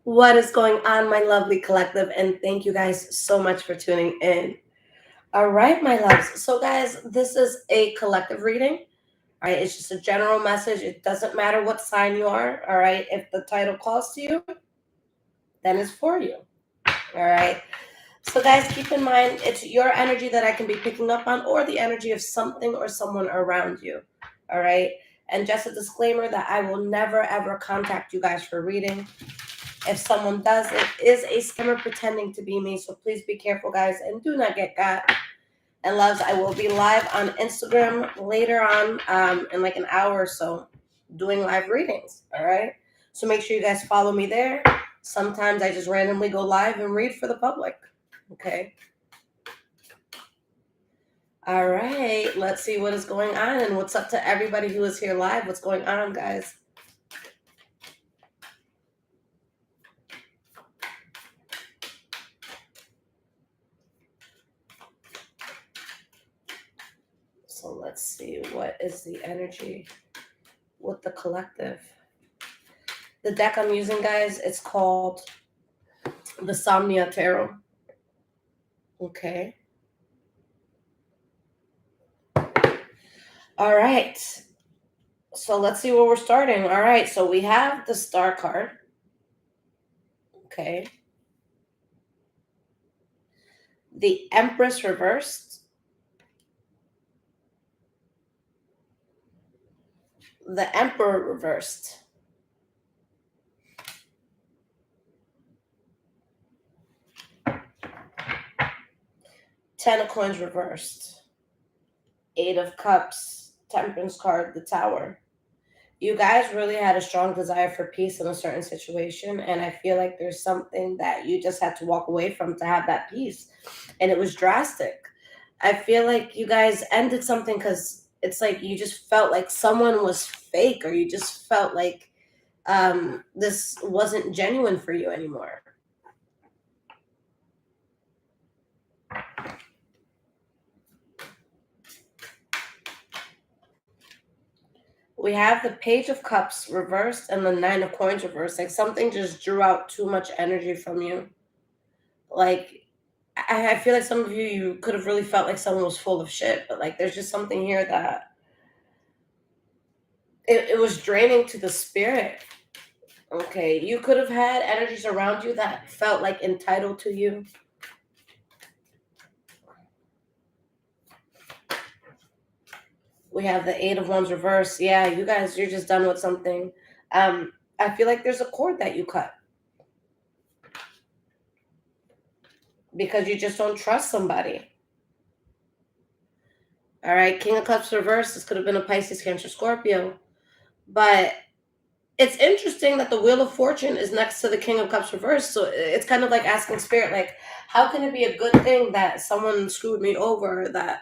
What is going on, my lovely collective? And thank you guys so much for tuning in. All right, my loves. So, guys, this is a collective reading. All right, it's just a general message. It doesn't matter what sign you are. All right, if the title calls to you, then it's for you. All right. So, guys, keep in mind it's your energy that I can be picking up on, or the energy of something or someone around you. All right. And just a disclaimer that I will never ever contact you guys for reading. If someone does, it is a scammer pretending to be me. So please be careful, guys, and do not get got. And loves, I will be live on Instagram later on in like an hour or so doing live readings. All right. So make sure you guys follow me there. Sometimes I just randomly go live and read for the public. Okay. All right. Let's see what is going on and what's up to everybody who is here live. What's going on, guys? So let's see, what is the energy with the collective? The deck I'm using, guys, it's called the Somnia Tarot. Okay. All right. So let's see where we're starting. All right. So we have the Star card. Okay. The Empress reversed. The Emperor reversed. Ten of Coins reversed. Eight of Cups. Temperance card. The Tower. You guys really had a strong desire for peace in a certain situation, and I feel like there's something that you just had to walk away from to have that peace, and it was drastic. I feel like you guys ended something because it's like you just felt like someone was fake, or you just felt like this wasn't genuine for you anymore. We have the Page of Cups reversed and the Nine of Coins reversed. Like something just drew out too much energy from you. Like I feel like some of you could have really felt like someone was full of shit, but like there's just something here that it was draining to the spirit. Okay, you could have had energies around you that felt like entitled to you. We have the Eight of Wands reverse. Yeah, you guys, you're just done with something. I feel like there's a cord that you cut because you just don't trust somebody. All right, King of Cups reverse. This could have been a Pisces, Cancer, Scorpio. But it's interesting that the Wheel of Fortune is next to the King of Cups reverse. So it's kind of like asking spirit, like, how can it be a good thing that someone screwed me over, that,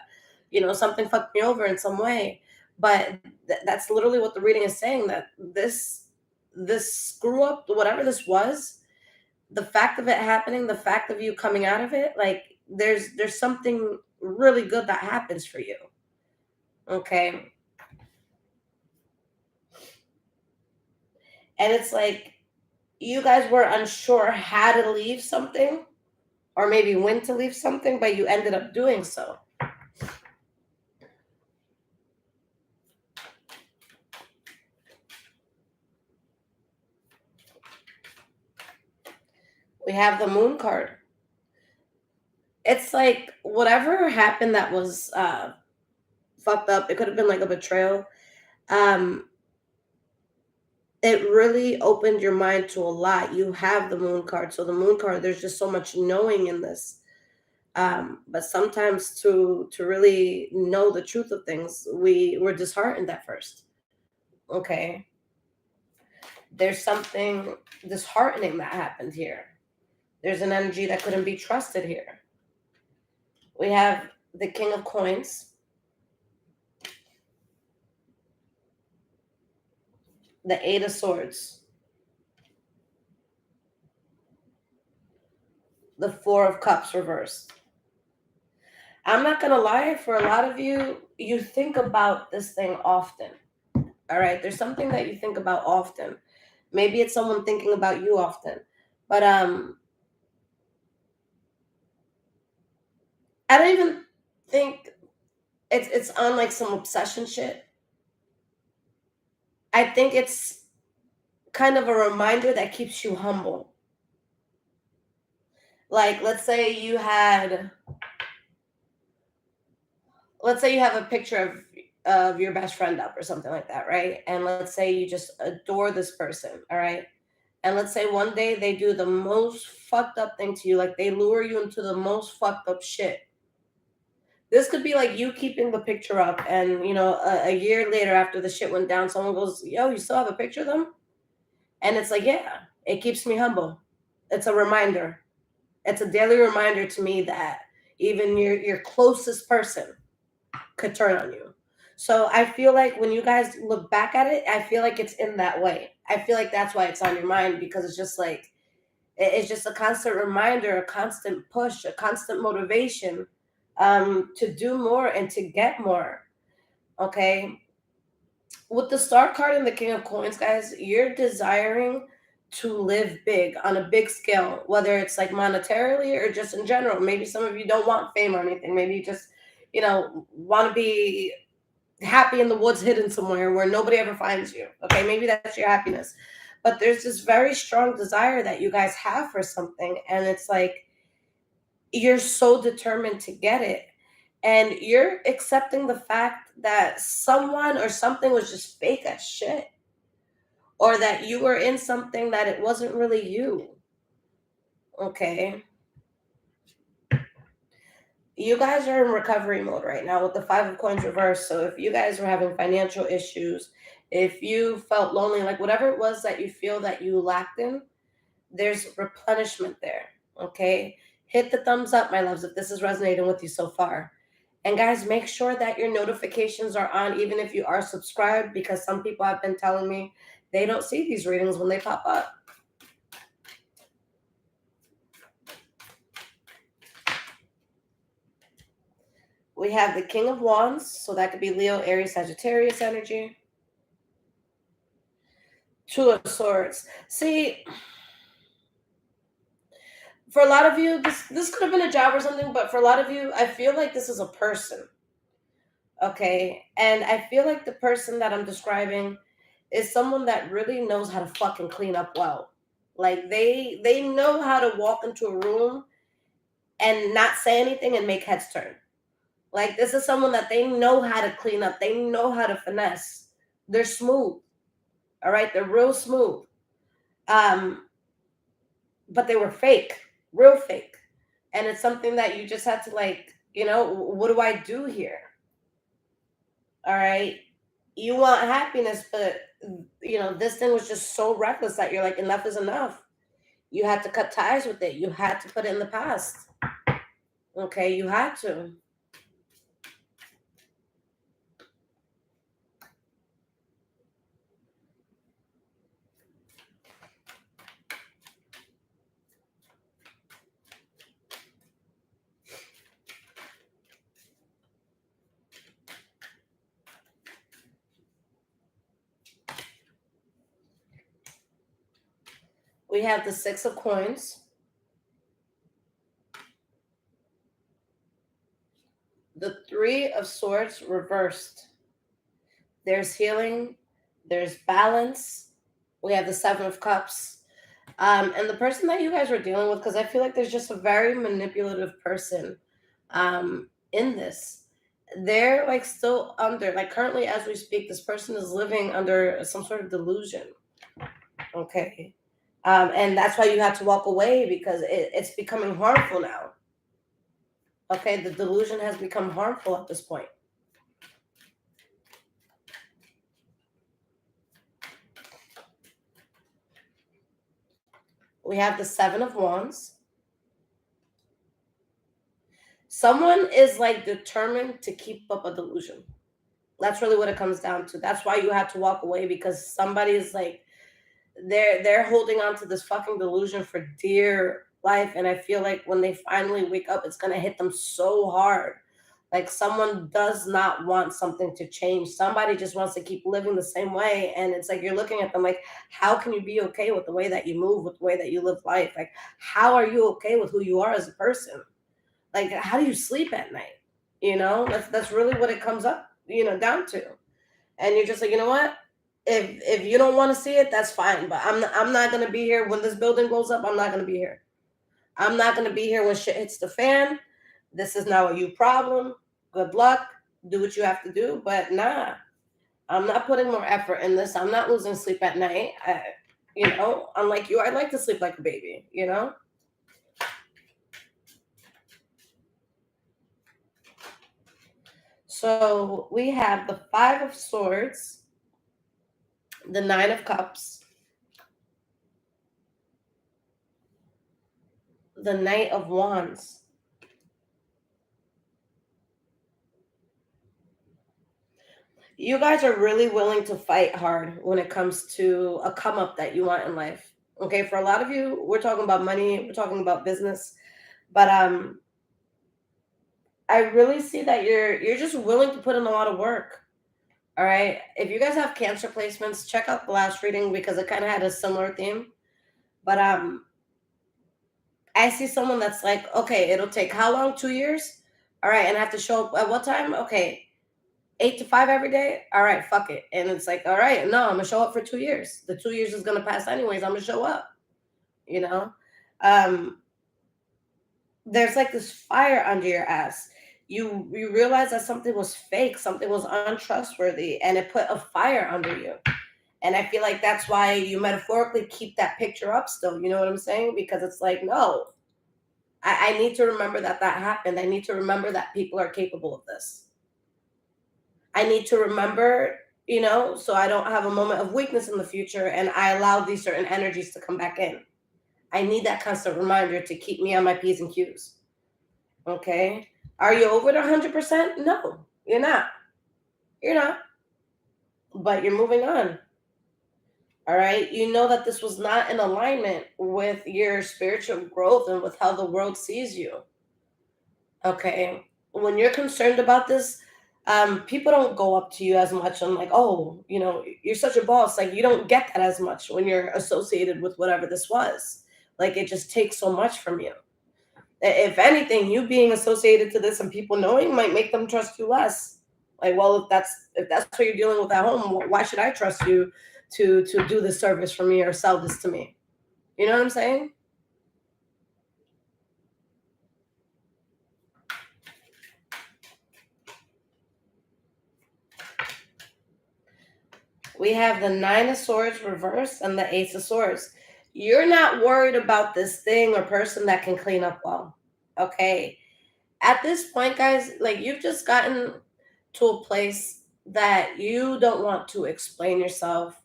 something fucked me over in some way? But that's literally what the reading is saying, that this screw up, whatever this was, the fact of it happening, the fact of you coming out of it, like there's something really good that happens for you. Okay. And it's like you guys were unsure how to leave something or maybe when to leave something, but you ended up doing so. We have the Moon card. It's like whatever happened that was fucked up, it could have been like a betrayal. Um, it really opened your mind to a lot. You have the Moon card. So the Moon card, there's just so much knowing in this. But sometimes to really know the truth of things, we're disheartened at first. Okay. There's something disheartening that happened here. There's an energy that couldn't be trusted here. We have the King of Coins, the Eight of Swords, the Four of Cups reversed. I'm not going to lie, for a lot of you, you think about this thing often. All right. There's something that you think about often. Maybe it's someone thinking about you often. But I don't even think it's on like some obsession shit. I think it's kind of a reminder that keeps you humble. Like let's say you have a picture of your best friend up or something like that, right? And let's say you just adore this person, all right? And let's say one day they do the most fucked up thing to you, like they lure you into the most fucked up shit. This could be like you keeping the picture up, and a year later after the shit went down, someone goes, "Yo, you still have a picture of them?" And it's like, yeah, it keeps me humble. It's a reminder. It's a daily reminder to me that even your closest person could turn on you. So I feel like when you guys look back at it, I feel like it's in that way. I feel like that's why it's on your mind, because it's just like it's just a constant reminder, a constant push, a constant motivation to do more and to get more. Okay. With the star card and the king of coins, guys, you're desiring to live big on a big scale, whether it's like monetarily or just in general. Maybe some of you don't want fame or anything. Maybe you just, want to be happy in the woods, hidden somewhere where nobody ever finds you. Okay, maybe that's your happiness. But there's this very strong desire that you guys have for something, and it's like you're so determined to get it. And you're accepting the fact that someone or something was just fake as shit, or that you were in something that it wasn't really you. Okay. You guys are in recovery mode right now with the five of coins reversed. So if you guys were having financial issues, if you felt lonely, like whatever it was that you feel that you lacked in, there's replenishment there. Okay. Hit the thumbs up, my loves, if this is resonating with you so far. And guys, make sure that your notifications are on, even if you are subscribed, because some people have been telling me they don't see these readings when they pop up. We have the King of Wands, so that could be Leo, Aries, Sagittarius energy. Two of Swords. See, for a lot of you, this could have been a job or something, but for a lot of you, I feel like this is a person. Okay, and I feel like the person that I'm describing is someone that really knows how to fucking clean up well. Like they know how to walk into a room and not say anything and make heads turn. Like this is someone that they know how to clean up. They know how to finesse. They're smooth. All right, they're real smooth. Um, but they were fake, real fake. And it's something that you just had to like, what do I do here? All right. You want happiness, but this thing was just so reckless that you're like, enough is enough. You had to cut ties with it. You had to put it in the past. Okay, you had to. We have the Six of Coins, the Three of Swords reversed. There's healing, there's balance. We have the Seven of Cups. And the person that you guys were dealing with, because I feel like there's just a very manipulative person in this. They're like still under, like currently as we speak, this person is living under some sort of delusion. Okay. And that's why you have to walk away, because it's becoming harmful now. Okay. The delusion has become harmful at this point. We have the Seven of Wands. Someone is like determined to keep up a delusion. That's really what it comes down to. That's why you have to walk away, because somebody is like, they're holding on to this fucking delusion for dear life. And I feel like when they finally wake up, it's gonna hit them so hard. Like someone does not want something to change. Somebody just wants to keep living the same way. And it's like you're looking at them like, how can you be okay with the way that you move, with the way that you live life? Like, how are you okay with who you are as a person? Like, how do you sleep at night? That's really what it comes up, down to. And you're just like, you know what? If you don't want to see it, that's fine. But I'm not gonna be here when this building goes up. I'm not gonna be here. I'm not gonna be here when shit hits the fan. This is not a you problem. Good luck. Do what you have to do. But nah, I'm not putting more effort in this. I'm not losing sleep at night. Unlike you, I like to sleep like a baby. So we have the Five of Swords, the Nine of Cups, the Knight of Wands. You guys are really willing to fight hard when it comes to a come up that you want in life. Okay, for a lot of you, we're talking about money, we're talking about business, but I really see that you're just willing to put in a lot of work. All right. If you guys have Cancer placements, check out the last reading because it kind of had a similar theme. But I see someone that's like, okay, it'll take how long? 2 years? All right, and I have to show up at what time? Okay, 8 to 5 every day. All right, fuck it. And it's like, all right, no, I'm gonna show up for 2 years. The 2 years is gonna pass anyways. I'm gonna show up. You know, um, there's like this fire under your ass. You realize that something was fake, something was untrustworthy, and it put a fire under you. And I feel like that's why you metaphorically keep that picture up still. You know what I'm saying? Because it's like, no, I need to remember that happened. I need to remember that people are capable of this. I need to remember, so I don't have a moment of weakness in the future and I allow these certain energies to come back in. I need that constant reminder to keep me on my P's and Q's. Okay. Are you over it 100%? No, you're not. You're not. But you're moving on. All right. You know that this was not in alignment with your spiritual growth and with how the world sees you. Okay. When you're concerned about this, people don't go up to you as much and like, oh, you're such a boss. Like you don't get that as much when you're associated with whatever this was. Like it just takes so much from you. If anything, you being associated to this and people knowing might make them trust you less. Like, well, if that's what you're dealing with at home, why should I trust you to do this service for me or sell this to me? You know what I'm saying? We have the Nine of Swords reversed and the Ace of Swords. You're not worried about this thing or person that can clean up well. Okay. At this point, guys, like you've just gotten to a place that you don't want to explain yourself.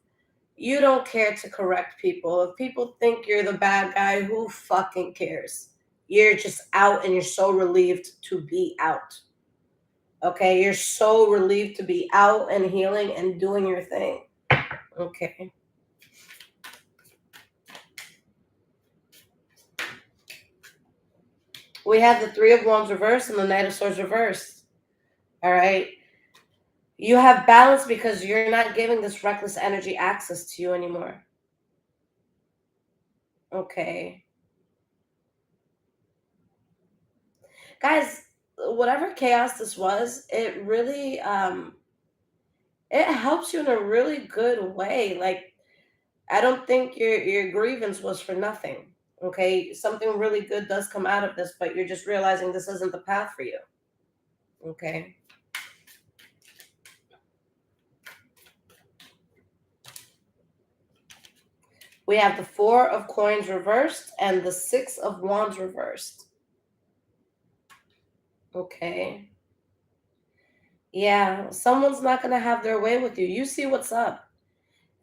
You don't care to correct people. If people think you're the bad guy, who fucking cares? You're just out and you're so relieved to be out. Okay. You're so relieved to be out and healing and doing your thing. Okay. We have the Three of Wands reversed and the Knight of Swords reversed. All right. You have balance because you're not giving this reckless energy access to you anymore. Okay. Guys, whatever chaos this was, it really it helps you in a really good way. Like I don't think your grievance was for nothing. Okay? Something really good does come out of this, but you're just realizing this isn't the path for you. Okay? We have the Four of Coins reversed and the Six of Wands reversed. Okay. Yeah, someone's not going to have their way with you. You see what's up.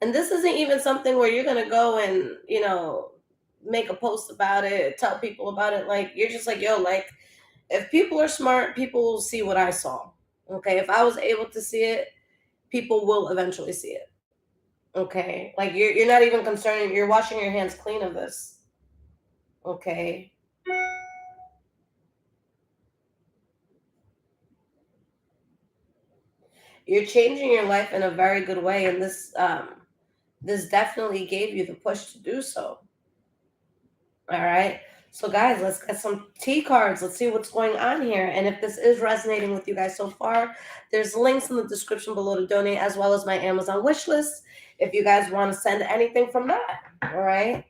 And this isn't even something where you're going to go and, make a post about it, tell people about it. Like, you're just like, yo, like, if people are smart, people will see what I saw. Okay. If I was able to see it, people will eventually see it. Okay. Like, you're not even concerned. You're washing your hands clean of this. Okay. You're changing your life in a very good way, and this definitely gave you the push to do so. All right. So, guys, let's get some T cards. Let's see what's going on here. And if this is resonating with you guys so far, there's links in the description below to donate, as well as my Amazon wish list if you guys want to send anything from that. All right.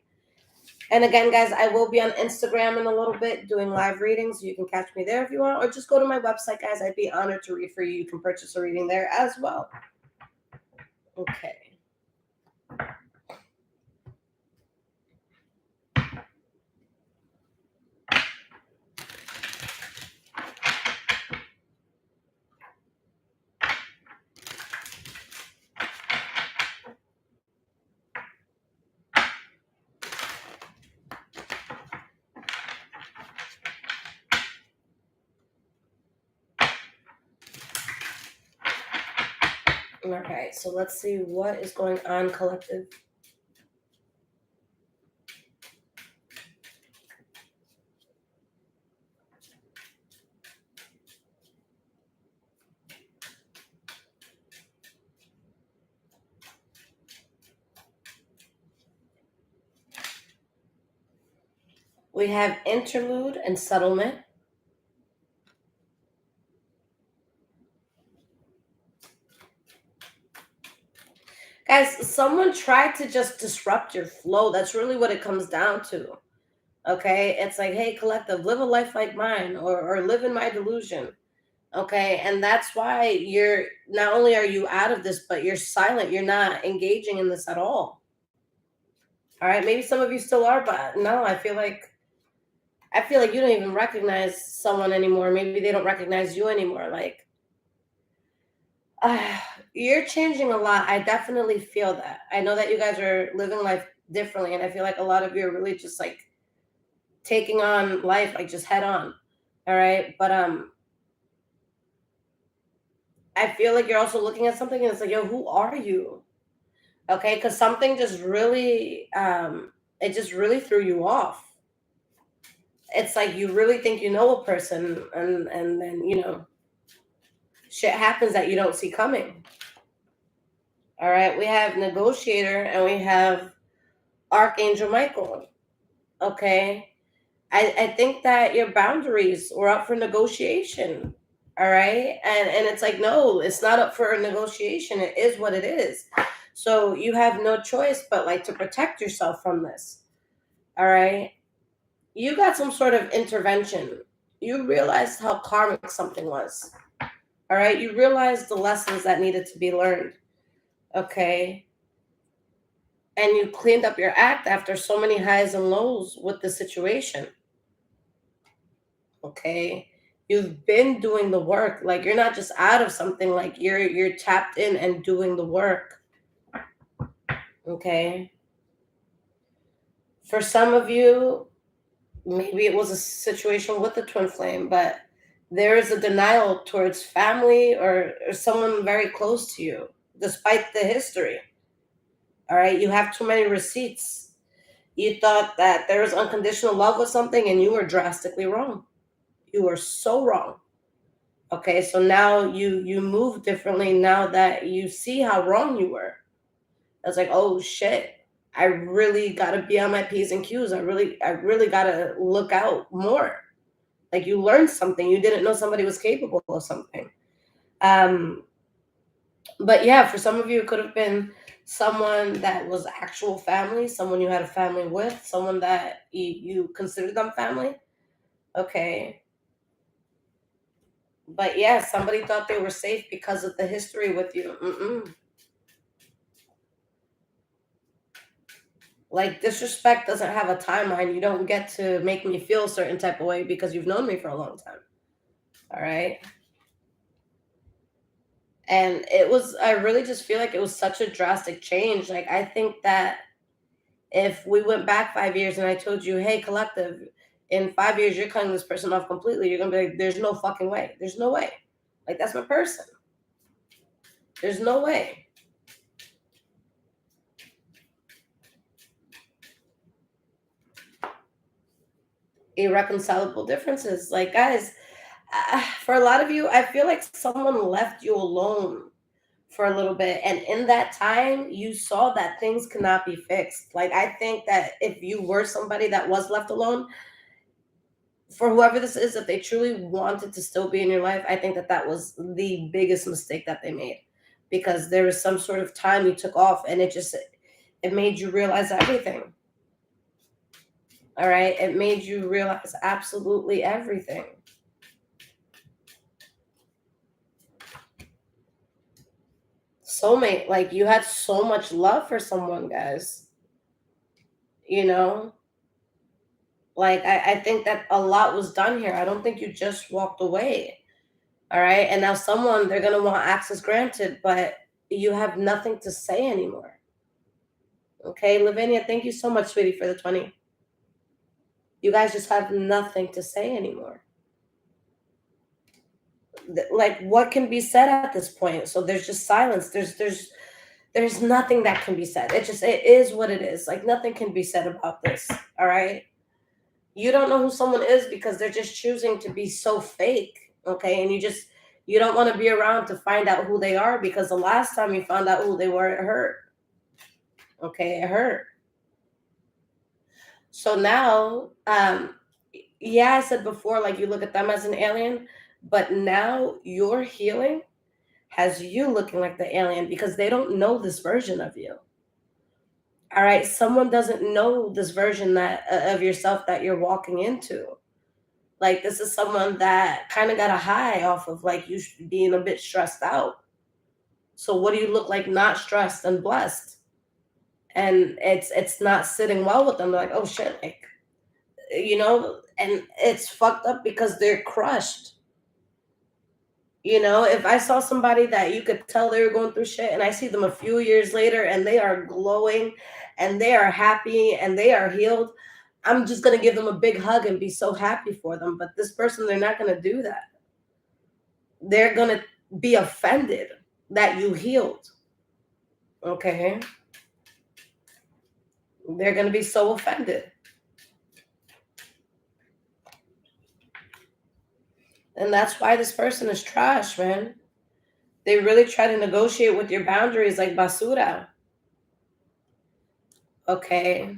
And again, guys, I will be on Instagram in a little bit doing live readings. You can catch me there if you want, or just go to my website, guys. I'd be honored to read for you. You can purchase a reading there as well. Okay. All right. So let's see what is going on, collective. We have interlude and settlement. Guys, someone tried to just disrupt your flow. That's really what it comes down to. Okay? It's like, hey, collective, live a life like mine, or live in my delusion. Okay? And that's why you're not only are you out of this, but you're silent. You're not engaging in this at all. All right? Maybe some of you still are, but no, I feel like you don't even recognize someone anymore. Maybe they don't recognize you anymore. Like, you're changing a lot. I definitely feel that. I know that you guys are living life differently, and I feel like a lot of you are really just like taking on life like just head on. All right, but I feel like you're also looking at something, and it's like, yo, who are you? Okay, because something just really, it just really threw you off. It's like you really think you know a person, and then shit happens that you don't see coming. All right, we have negotiator and we have Archangel Michael. Okay. I think that your boundaries were up for negotiation. All right. And it's like, no, it's not up for negotiation. It is what it is. So you have no choice but like to protect yourself from this. All right. You got some sort of intervention. You realized how karmic something was. All right. You realized the lessons that needed to be learned. Okay. And you cleaned up your act after so many highs and lows with the situation. Okay, you've been doing the work. Like, you're not just out of something, like you're tapped in and doing the work. Okay, for some of you, maybe it was a situation with the twin flame, but there is a denial towards family or someone very close to you despite the history. All right, you have too many receipts. You thought that there was unconditional love with something, and you were drastically wrong. You were so wrong. Okay, so now you move differently now that you see how wrong you were. It's like, oh shit, I really gotta be on my P's and Q's. I really gotta look out more. Like, you learned something. You didn't know somebody was capable of something. Um, but yeah, for some of you, it could have been someone that was actual family, someone you had a family with, someone that you considered them family. Okay. But yeah, somebody thought they were safe because of the history with you. Mm-mm. Like, disrespect doesn't have a timeline. You don't get to make me feel a certain type of way because you've known me for a long time. All right. And I really just feel like it was such a drastic change. Like, I think that if we went back 5 years and I told you, hey, collective, in 5 years, you're cutting this person off completely, you're going to be like, there's no fucking way. There's no way. Like, that's my person. There's no way. Irreconcilable differences. Like, guys, for a lot of you, I feel like someone left you alone for a little bit. And in that time, you saw that things cannot be fixed. Like, I think that if you were somebody that was left alone, for whoever this is, if they truly wanted to still be in your life, I think that that was the biggest mistake that they made, because there was some sort of time you took off, and it made you realize everything. All right, it made you realize absolutely everything. Soulmate, like, you had so much love for someone, guys. You know, like, I think that a lot was done here. I don't think you just walked away. All right. And now they're going to want access granted, but you have nothing to say anymore. Okay. Lavinia, thank you so much, sweetie, for the 20. You guys just have nothing to say anymore. Like, what can be said at this point? So there's just silence. There's nothing that can be said. It is what it is. Like, nothing can be said about this. All right. You don't know who someone is because they're just choosing to be so fake. Okay. And you don't want to be around to find out who they are, because the last time you found out who they were, it hurt. Okay. It hurt. So now, yeah, I said before, like, you look at them as an alien, but now your healing has you looking like the alien, because they don't know this version of you. All right. Someone doesn't know this version of yourself that you're walking into. Like, this is someone that kind of got a high off of, like, you being a bit stressed out. So what do you look like not stressed and blessed? And it's not sitting well with them. They're like, oh shit, like, and it's fucked up because they're crushed. If I saw somebody that you could tell they were going through shit, and I see them a few years later and they are glowing and they are happy and they are healed, I'm just going to give them a big hug and be so happy for them. But this person, they're not going to do that. They're going to be offended that you healed. Okay? They're going to be so offended. And that's why this person is trash, man. They really try to negotiate with your boundaries like basura. Okay?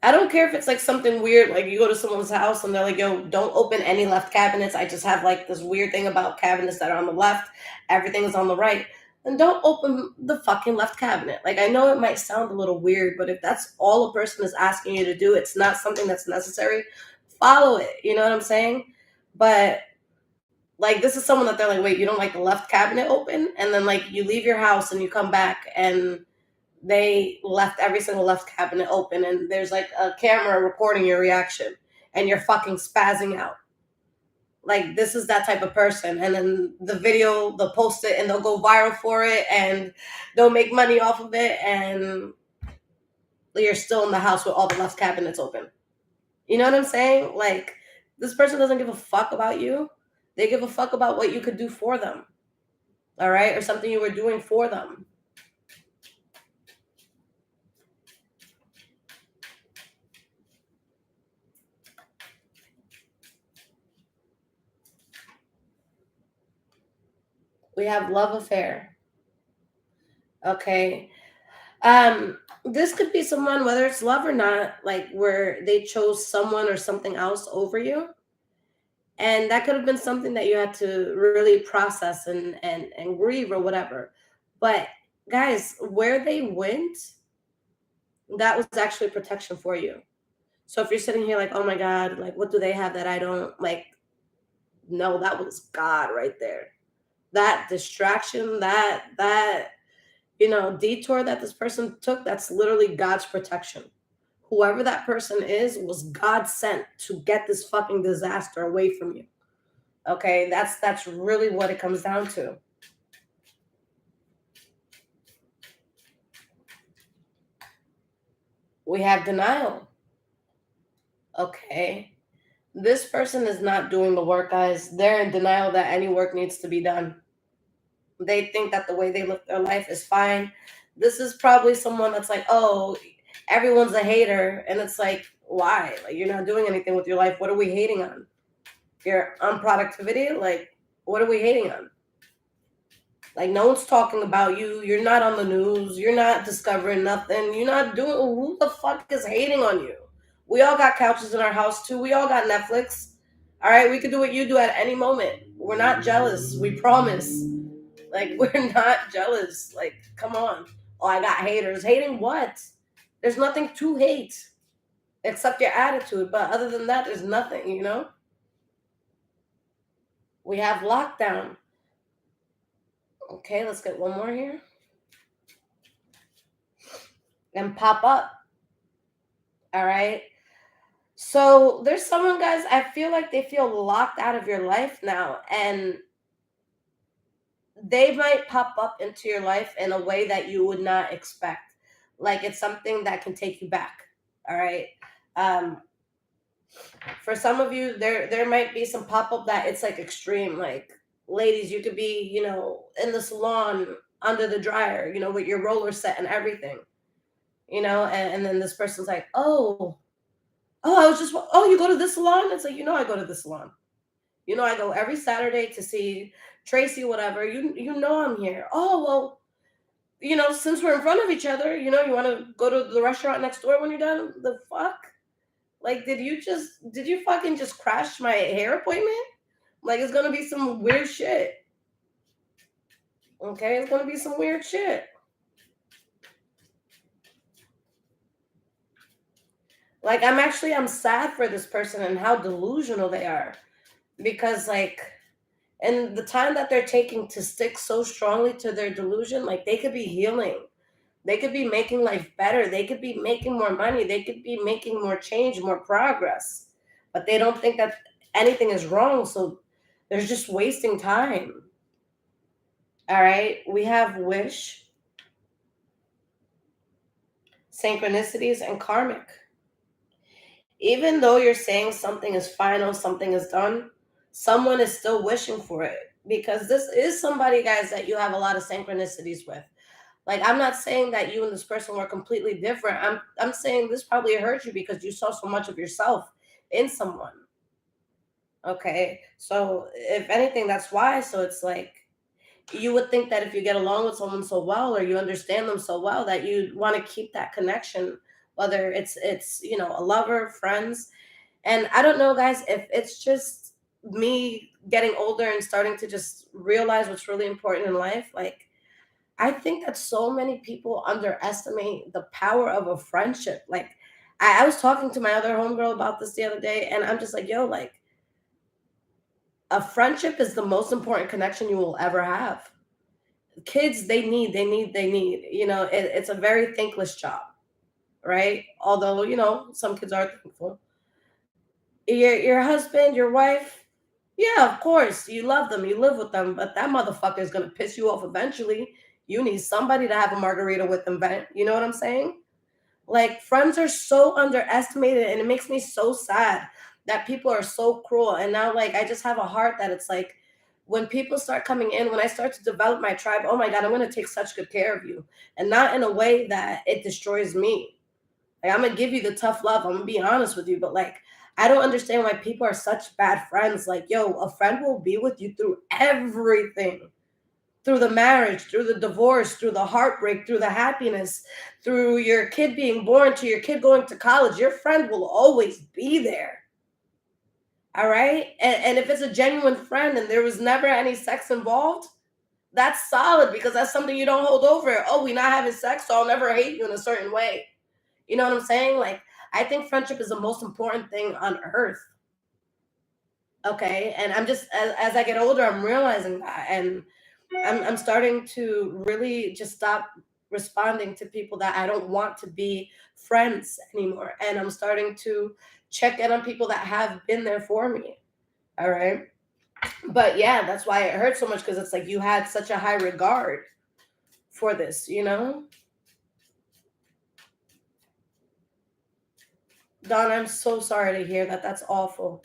I don't care if it's like something weird, like you go to someone's house and they're like, yo, don't open any left cabinets. I just have like this weird thing about cabinets that are on the left. Everything is on the right. And don't open the fucking left cabinet. Like, I know it might sound a little weird, but if that's all a person is asking you to do, it's not something that's necessary. Follow it. You know what I'm saying? But like, this is someone that they're like, wait, you don't like the left cabinet open? And then like you leave your house and you come back and they left every single left cabinet open, and there's like a camera recording your reaction, and you're fucking spazzing out. Like, this is that type of person. And then the video, they'll post it and they'll go viral for it and they'll make money off of it, and you're still in the house with all the left cabinets open. You know what I'm saying? Like, this person doesn't give a fuck about you. They give a fuck about what you could do for them. All right? Or something you were doing for them. We have love affair. Okay. This could be someone, whether it's love or not, like, where they chose someone or something else over you. And that could have been something that you had to really process and grieve or whatever. But guys, where they went, that was actually protection for you. So if you're sitting here like, oh my God, like, what do they have that I don't? Like, no, that was God right there. That distraction, that detour that this person took, that's literally God's protection. Whoever that person is was God sent to get this fucking disaster away from you. Okay, that's really what it comes down to. We have denial. Okay. This person is not doing the work, guys. They're in denial that any work needs to be done. They think that the way they live their life is fine. This is probably someone that's like, oh, everyone's a hater. And it's like, why? Like, you're not doing anything with your life. What are we hating on? Your unproductivity, like, what are we hating on? Like, no one's talking about you. You're not on the news. You're not discovering nothing. You're not doing. Who the fuck is hating on you? We all got couches in our house too. We all got Netflix. All right, we could do what you do at any moment. We're not jealous. We promise. Like, we're not jealous. Like, come on. Oh, I got haters. Hating what? There's nothing to hate except your attitude. But other than that, there's nothing, you know? We have lockdown. Okay, let's get one more here. And pop up. All right. So there's someone, guys, I feel like they feel locked out of your life now. And they might pop up into your life in a way that you would not expect. Like, it's something that can take you back. All right. Um, for some of you, there might be some pop up that it's like extreme. Like, ladies, you could be, in the salon under the dryer, with your roller set and everything, and then this person's like, oh, you go to this salon? It's like, I go to this salon. I go every Saturday to see Tracy, whatever. You know I'm here. Oh, well, since we're in front of each other, you want to go to the restaurant next door when you're done? The fuck? Like, did you fucking just crash my hair appointment? Like, it's gonna be some weird shit. Okay, it's gonna be some weird shit. Like, I'm sad for this person and how delusional they are. Because, like, and the time that they're taking to stick so strongly to their delusion, like, they could be healing. They could be making life better. They could be making more money. They could be making more change, more progress. But they don't think that anything is wrong. So they're just wasting time. All right. We have wish, synchronicities, and karmic. Even though you're saying something is final, something is done, someone is still wishing for it. Because this is somebody, guys, that you have a lot of synchronicities with. Like, I'm not saying that you and this person were completely different. I'm saying this probably hurt you because you saw so much of yourself in someone. Okay. So if anything, that's why. So it's like, you would think that if you get along with someone so well, or you understand them so well, that you want to keep that connection, whether it's a lover, friends. And I don't know, guys, if it's just me getting older and starting to just realize what's really important in life. Like, I think that so many people underestimate the power of a friendship. Like, I was talking to my other homegirl about this the other day, and I'm just like, yo, like, a friendship is the most important connection you will ever have. Kids, they need. It's a very thankless job, right? Although, some kids are thankful. Your husband, your wife, yeah, of course, you love them, you live with them, but that motherfucker is gonna piss you off eventually. You need somebody to have a margarita with them, vent. You know what I'm saying? Like, friends are so underestimated, and it makes me so sad that people are so cruel. And now, like, I just have a heart that it's like, when people start coming in, when I start to develop my tribe, oh my God, I'm gonna take such good care of you. And not in a way that it destroys me. Like, I'm gonna give you the tough love. I'm gonna be honest with you, but like, I don't understand why people are such bad friends. Like, yo, a friend will be with you through everything, through the marriage, through the divorce, through the heartbreak, through the happiness, through your kid being born, to your kid going to college. Your friend will always be there. All right. And if it's a genuine friend and there was never any sex involved, that's solid, because that's something you don't hold over. Oh, we not having sex, so I'll never hate you in a certain way. You know what I'm saying? Like, I think friendship is the most important thing on earth. Okay. And I'm just, as I get older, I'm realizing that. And I'm starting to really just stop responding to people that I don't want to be friends anymore. And I'm starting to check in on people that have been there for me. All right. But yeah, that's why it hurts so much, because it's like you had such a high regard for this. Don, I'm so sorry to hear that. That's awful.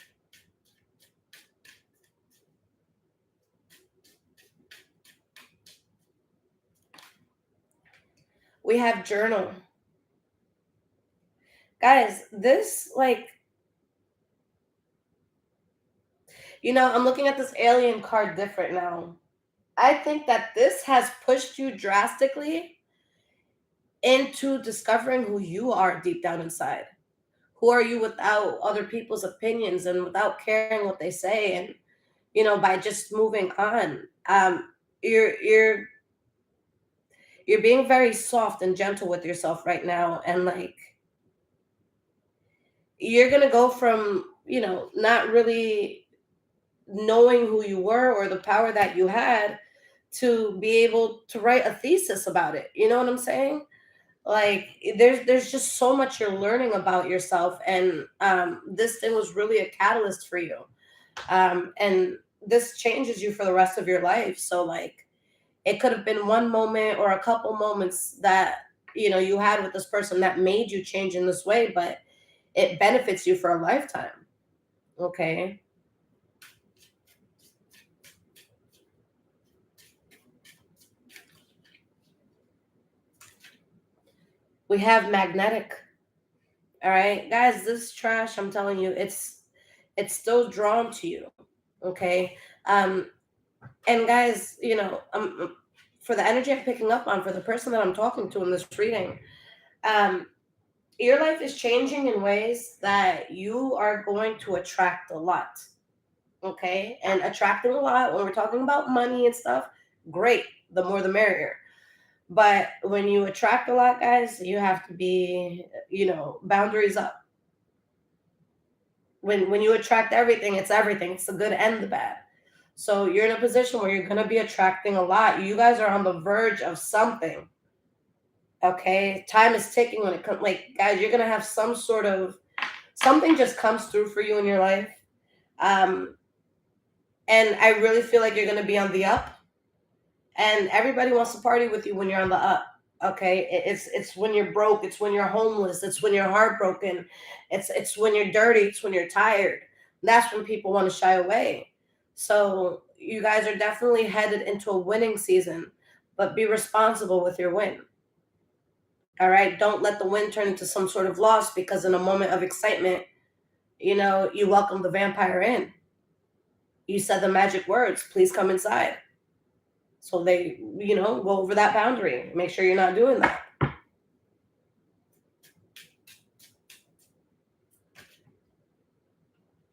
We have journal. Guys, this, like, I'm looking at this alien card different now. I think that this has pushed you drastically into discovering who you are deep down inside. Who are you without other people's opinions and without caring what they say, and by just moving on. You're being very soft and gentle with yourself right now, and like you're gonna go from not really knowing who you were or the power that you had to be able to write a thesis about it. You know what I'm saying? Like there's just so much you're learning about yourself, and this thing was really a catalyst for you, and this changes you for the rest of your life. So like it could have been one moment or a couple moments that you had with this person that made you change in this way, but it benefits you for a lifetime. Okay. We have magnetic. All right, guys, this trash, I'm telling you, it's still drawn to you. Okay. And guys, for the energy I'm picking up on, for the person that I'm talking to in this reading, um, your life is changing in ways that you are going to attract a lot. Okay. And attracting a lot, when we're talking about money and stuff, great. The more the merrier. But when you attract a lot, guys, you have to be, boundaries up. When you attract everything, it's everything. It's the good and the bad. So you're in a position where you're gonna be attracting a lot. You guys are on the verge of something. Okay. Time is ticking when it comes, like, guys, you're gonna have some sort of something just comes through for you in your life. Um, and I really feel like you're gonna be on the up, and everybody wants to party with you when you're on the up. Okay, it's when you're broke, it's when you're homeless, it's when you're heartbroken, it's when you're dirty, it's when you're tired. That's when people want to shy away. So you guys are definitely headed into a winning season, but be responsible with your win. All right, don't let the win turn into some sort of loss, because in a moment of excitement, you welcome the vampire in. You said the magic words, please come inside. So they, go over that boundary. Make sure you're not doing that.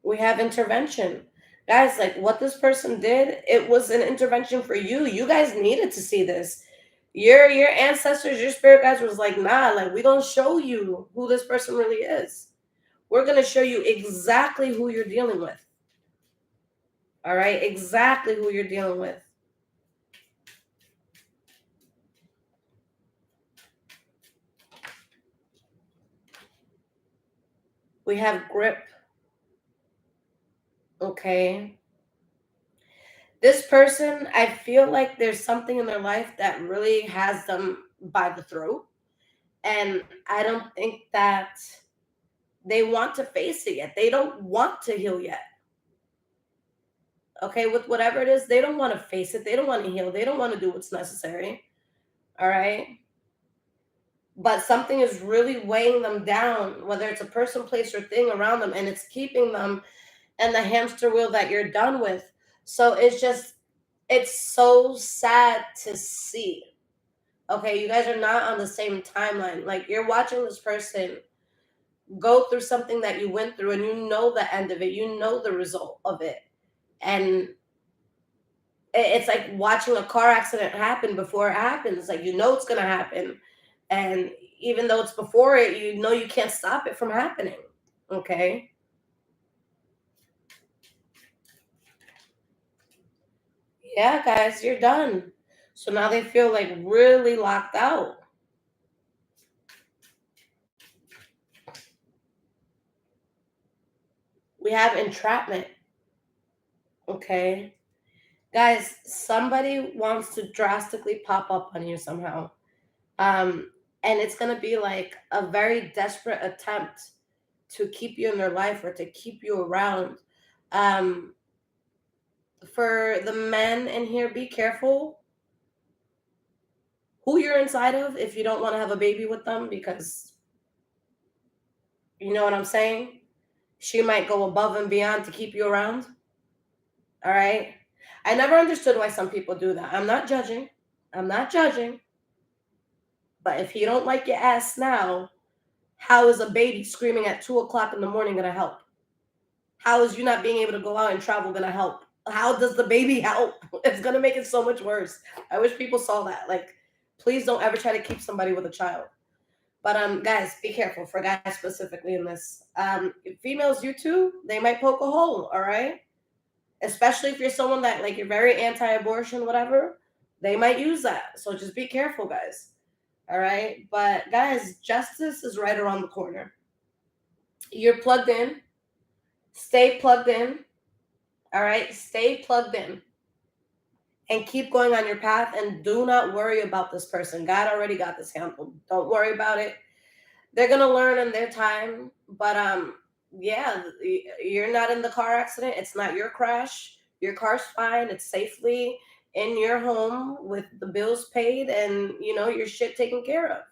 We have intervention. Guys, like what this person did, it was an intervention for you. You guys needed to see this. Your ancestors, your spirit guides was like, nah, like we don't show you who this person really is. We're gonna show you exactly who you're dealing with. All right, exactly who you're dealing with. We have grip. Okay. This person, I feel like there's something in their life that really has them by the throat. And I don't think that they want to face it yet. They don't want to heal yet. Okay, with whatever it is, they don't want to face it. They don't want to heal. They don't want to do what's necessary. All right. But something is really weighing them down, whether it's a person, place, or thing around them, and it's keeping them in the hamster wheel that you're done with. So it's so sad to see. Okay, you guys are not on the same timeline. Like you're watching this person go through something that you went through, and you know the end of it, you know the result of it. And it's like watching a car accident happen before it happens. Like it's gonna happen. And even though it's before it, you can't stop it from happening. Okay. Yeah, guys, you're done. So now they feel like really locked out. We have entrapment. Okay. Guys, somebody wants to drastically pop up on you somehow. Um, and it's going to be like a very desperate attempt to keep you in their life or to keep you around. Um, for the men in here, be careful who you're inside of if you don't want to have a baby with them, because you know what I'm saying? She might go above and beyond to keep you around. All right. I never understood why some people do that. I'm not judging. I'm not judging. But if you don't like your ass now, how is a baby screaming at 2 o'clock in the morning going to help? How is you not being able to go out and travel going to help? How does the baby help? It's going to make it so much worse. I wish people saw that. Like, please don't ever try to keep somebody with a child. But guys, be careful for guys specifically in this. Females, you too, they might poke a hole, all right? Especially if you're someone that like you're very anti-abortion, whatever, they might use that. So just be careful, guys. All right. But guys, justice is right around the corner. You're plugged in. Stay plugged in. All right. Stay plugged in and keep going on your path and do not worry about this person. God already got this handled. Don't worry about it. They're going to learn in their time. But yeah, you're not in the car accident. It's not your crash. Your car's fine. It's safely in your home with the bills paid and your shit taken care of.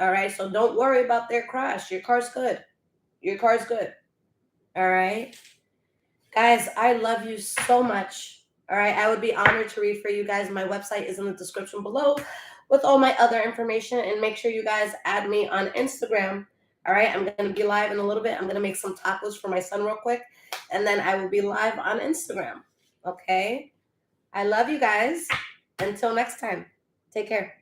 All right. So don't worry about their crash. Your car's good. Your car's good. All right. Guys, I love you so much. All right. I would be honored to read for you guys. My website is in the description below with all my other information. And make sure you guys add me on Instagram. All right. I'm going to be live in a little bit. I'm going to make some tacos for my son real quick. And then I will be live on Instagram. Okay. I love you guys. Until next time. Take care.